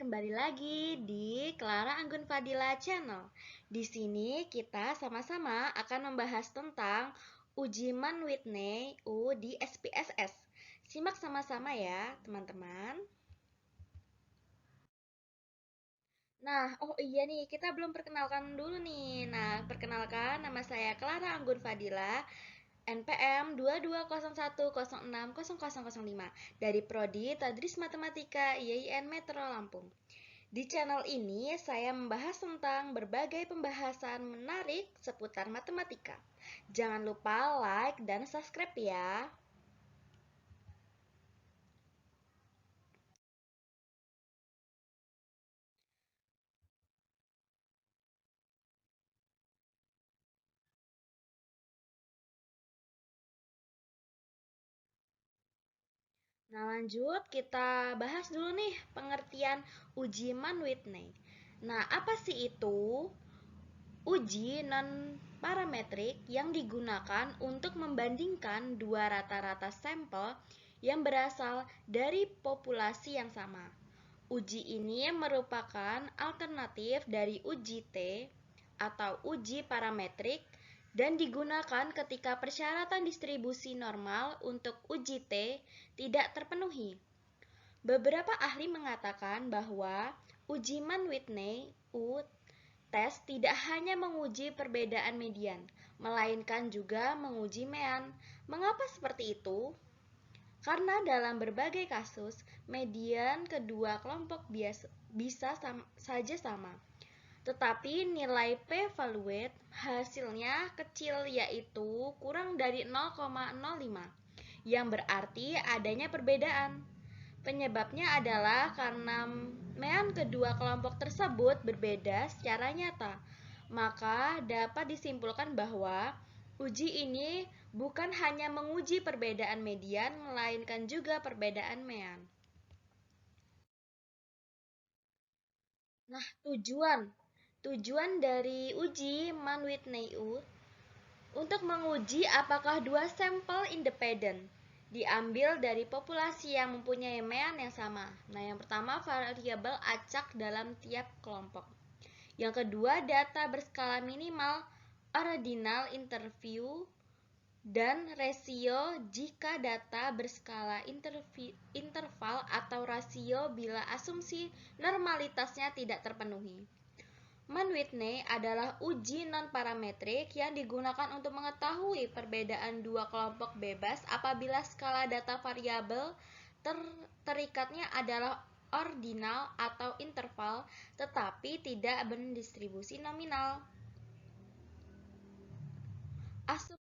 kembali lagi di Clara Anggun Fadila Channel. Di sini kita sama-sama akan membahas tentang uji Man-Whitney U di SPSS. Simak sama-sama ya, teman-teman. Nah, oh iya nih, kita belum perkenalkan dulu nih. Nah, perkenalkan, nama saya Clara Anggun Fadila, NPM 2201060005 dari Prodi Tadris Matematika IAIN Metro Lampung. Di channel ini saya membahas tentang berbagai pembahasan menarik seputar matematika. Jangan lupa like dan subscribe ya. Nah, lanjut kita bahas dulu nih pengertian uji Man-Whitney. Nah, apa sih itu? Uji non-parametrik yang digunakan untuk membandingkan dua rata-rata sampel yang berasal dari populasi yang sama. Uji ini merupakan alternatif dari uji T atau uji parametrik dan digunakan ketika persyaratan distribusi normal untuk uji T tidak terpenuhi. Beberapa ahli mengatakan bahwa uji Man-Whitney U tes tidak hanya menguji perbedaan median, melainkan juga menguji mean. Mengapa seperti itu? Karena dalam berbagai kasus, median kedua kelompok bisa saja sama. Tetapi nilai p-valuate hasilnya kecil, yaitu kurang dari 0,05, yang berarti adanya perbedaan. Penyebabnya adalah karena mean kedua kelompok tersebut berbeda secara nyata. Maka dapat disimpulkan bahwa uji ini bukan hanya menguji perbedaan median, melainkan juga perbedaan mean. Nah, tujuan dari uji Man-Whitney U untuk menguji apakah dua sampel independen diambil dari populasi yang mempunyai mean yang sama. Nah, yang pertama variabel acak dalam tiap kelompok. Yang kedua data berskala minimal ordinal interview dan rasio jika data berskala interval atau rasio bila asumsi normalitasnya tidak terpenuhi. Man-Whitney adalah uji non-parametrik yang digunakan untuk mengetahui perbedaan dua kelompok bebas apabila skala data variabel terikatnya adalah ordinal atau interval, tetapi tidak berdistribusi nominal. Asumsi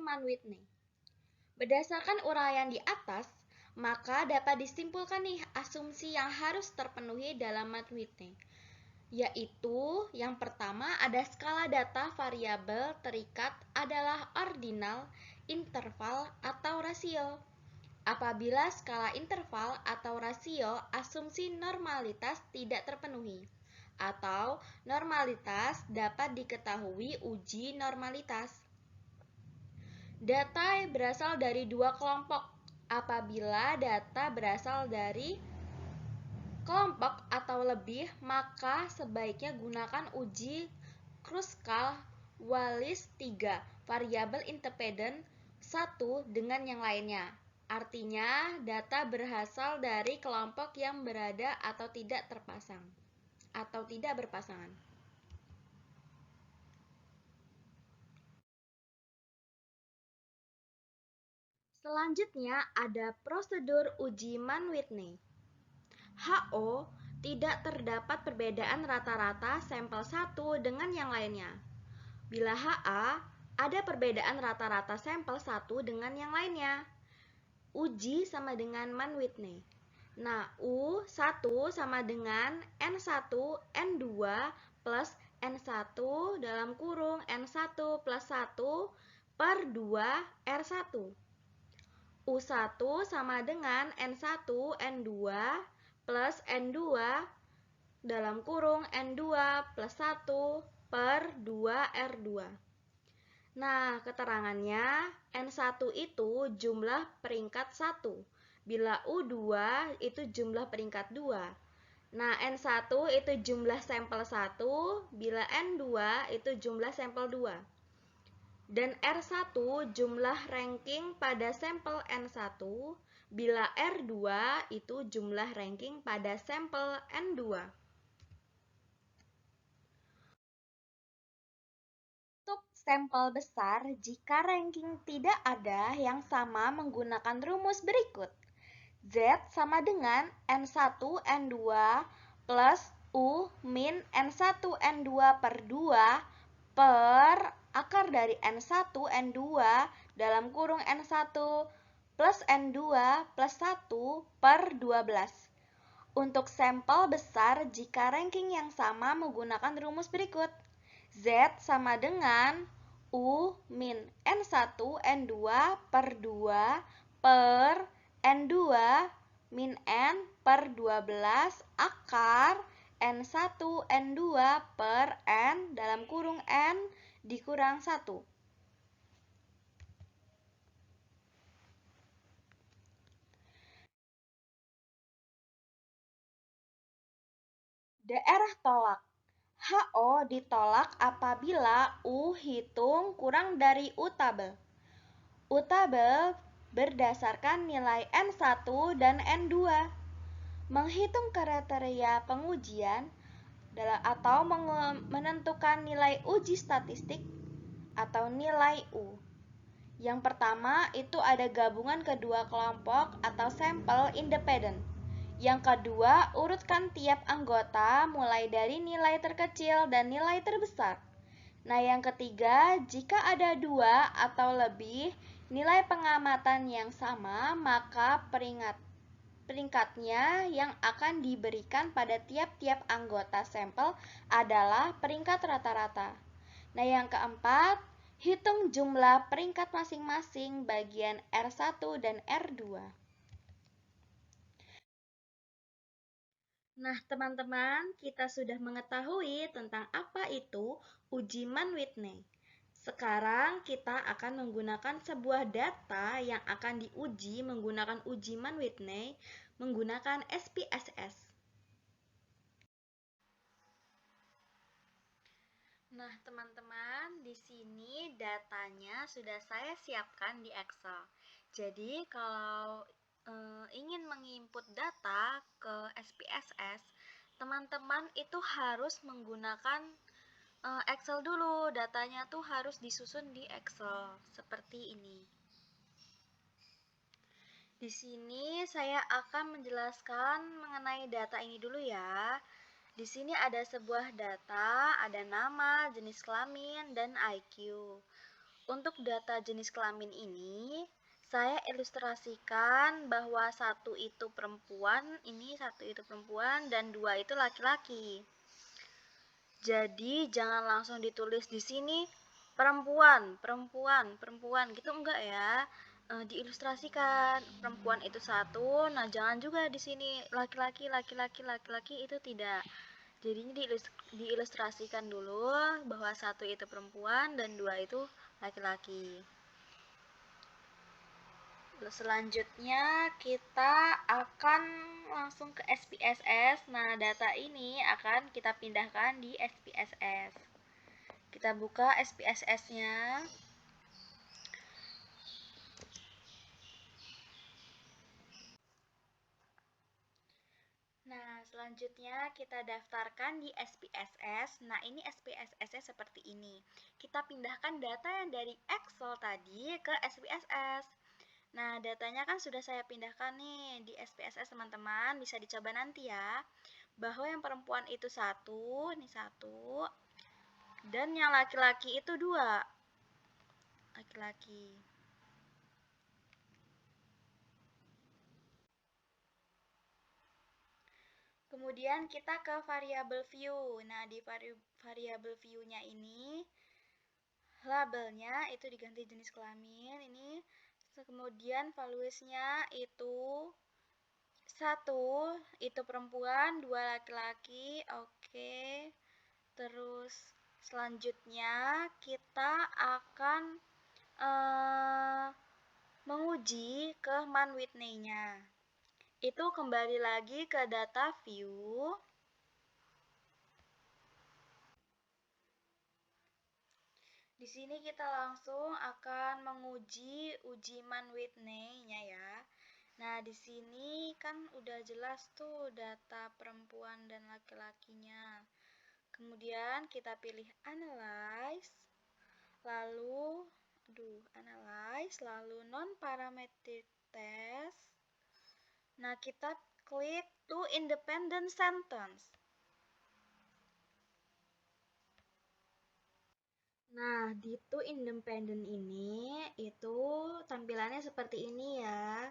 Man-Whitney. Berdasarkan uraian di atas, maka dapat disimpulkan nih asumsi yang harus terpenuhi dalam Man-Whitney, yaitu yang pertama ada skala data variabel terikat adalah ordinal, interval, atau rasio. Apabila skala interval atau rasio asumsi normalitas tidak terpenuhi, atau normalitas dapat diketahui uji normalitas. Data berasal dari dua kelompok. Apabila data berasal dari kelompok atau lebih, maka sebaiknya gunakan uji Kruskal-Wallis 3, variabel independen satu dengan yang lainnya. Artinya, data berasal dari kelompok yang berada atau tidak terpasang atau tidak berpasangan. Selanjutnya ada prosedur uji Man-Whitney. HO tidak terdapat perbedaan rata-rata sampel 1 dengan yang lainnya. Bila HA ada perbedaan rata-rata sampel 1 dengan yang lainnya. Uji sama dengan Man-Whitney. Nah, U1 sama dengan N1 N2 plus N1 dalam kurung N1 plus 1 per 2 R1. U1 sama dengan N1 N2 plus N2 dalam kurung N2 plus 1 per 2 R2. Nah, keterangannya N1 itu jumlah peringkat 1 Bila U2 itu jumlah peringkat 2. Nah, N1 itu jumlah sampel 1, bila N2 itu jumlah sampel 2. Dan R1 jumlah ranking pada sampel N1, bila R2 itu jumlah ranking pada sampel N2. Untuk sampel besar, jika ranking tidak ada yang sama menggunakan rumus berikut. Z sama dengan N1 N2 plus U min N1 N2 per 2 per akar dari N1 N2 dalam kurung N1 plus N2 plus 1 per 12. Untuk sampel besar, jika ranking yang sama menggunakan rumus berikut. Z sama dengan U min N1 N2 per 2 per N2 min N per 12 akar N1 N2 per N dalam kurung N dikurang 1. Daerah tolak. HO ditolak apabila U hitung kurang dari U tabel. U tabel berdasarkan nilai N1 dan N2. Menghitung kriteria pengujian atau menentukan nilai uji statistik atau nilai U. Yang pertama itu ada gabungan kedua kelompok atau sampel independen. Yang kedua, urutkan tiap anggota mulai dari nilai terkecil dan nilai terbesar. Nah, yang ketiga, jika ada 2 atau lebih nilai pengamatan yang sama, maka peringkatnya yang akan diberikan pada tiap-tiap anggota sampel adalah peringkat rata-rata. Nah, yang keempat, hitung jumlah peringkat masing-masing bagian R1 dan R2. Nah, teman-teman, kita sudah mengetahui tentang apa itu uji Mann-Whitney. Sekarang kita akan menggunakan sebuah data yang akan diuji menggunakan uji Mann-Whitney menggunakan SPSS. Nah, teman-teman, di sini datanya sudah saya siapkan di Excel. Jadi, kalau ingin menginput data ke SPSS, teman-teman itu harus menggunakan Excel dulu. Datanya tuh harus disusun di Excel seperti ini. Di sini saya akan menjelaskan mengenai data ini dulu ya. Di sini ada sebuah data, ada nama, jenis kelamin, dan IQ. Untuk data jenis kelamin ini, saya ilustrasikan bahwa satu itu perempuan, dan dua itu laki-laki. Jadi jangan langsung ditulis di sini perempuan gitu, enggak ya. Diilustrasikan perempuan itu satu, nah jangan juga di sini laki-laki itu tidak. Jadinya diilustrasikan dulu bahwa satu itu perempuan dan dua itu laki-laki. Selanjutnya kita akan langsung ke SPSS. Nah, data ini akan kita pindahkan di SPSS. Kita buka SPSS-nya. Nah, selanjutnya kita daftarkan di SPSS. Nah, ini SPSS-nya seperti ini. Kita pindahkan data yang dari Excel tadi ke SPSS. Nah, datanya kan sudah saya pindahkan nih di SPSS, teman-teman. Bisa dicoba nanti ya. Bahwa yang perempuan itu satu, ini satu. Dan yang laki-laki itu dua. Laki-laki. Kemudian kita ke variabel view. Nah, di variabel view-nya ini labelnya itu diganti jenis kelamin ini. Kemudian valuesnya itu satu itu perempuan, dua laki-laki. Oke. Terus selanjutnya kita akan menguji ke Mann-Whitney-nya. Itu kembali lagi ke data view. Di sini kita langsung akan menguji uji Mann-Whitney-nya ya. Nah, di sini kan udah jelas tuh data perempuan dan laki-lakinya. Kemudian kita pilih analyze, lalu non-parametric test. Nah, kita klik to independent sentence. Nah, di two independent ini itu tampilannya seperti ini ya.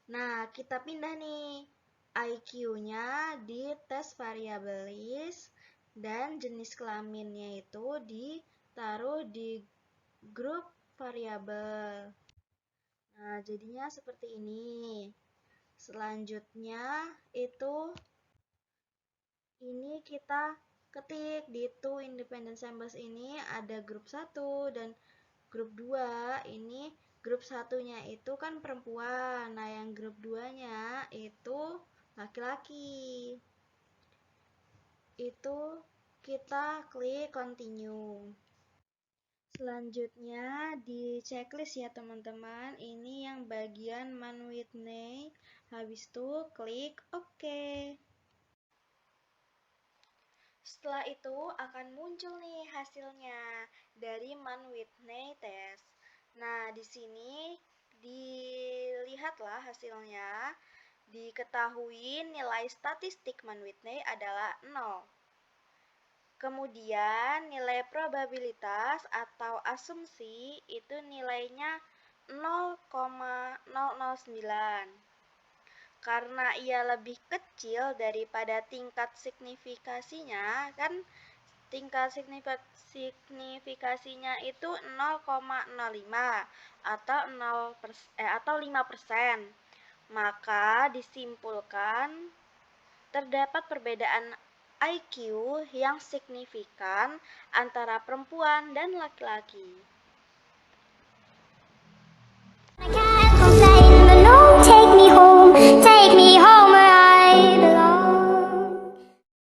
Nah, kita pindah nih IQ-nya di tes variabilis dan jenis kelaminnya itu ditaruh di grup variabel. Nah, jadinya seperti ini. Selanjutnya itu ini kita ketik di two independent samples ini ada grup 1 dan grup 2. Ini grup satunya itu kan perempuan. Nah, yang grup 2-nya itu laki-laki. Itu kita klik continue. Selanjutnya di checklist ya teman-teman. Ini yang bagian Mann-Whitney. Habis itu klik OK. Setelah itu akan muncul nih hasilnya dari Mann-Whitney test. Nah, di sini dilihatlah hasilnya. Diketahui nilai statistik Mann-Whitney adalah 0. Kemudian nilai probabilitas atau asumsi itu nilainya 0,009. Karena ia lebih kecil daripada tingkat signifikasinya, kan tingkat signifikasinya itu 0,05 atau 5%. Maka disimpulkan terdapat perbedaan IQ yang signifikan antara perempuan dan laki-laki. Take me home.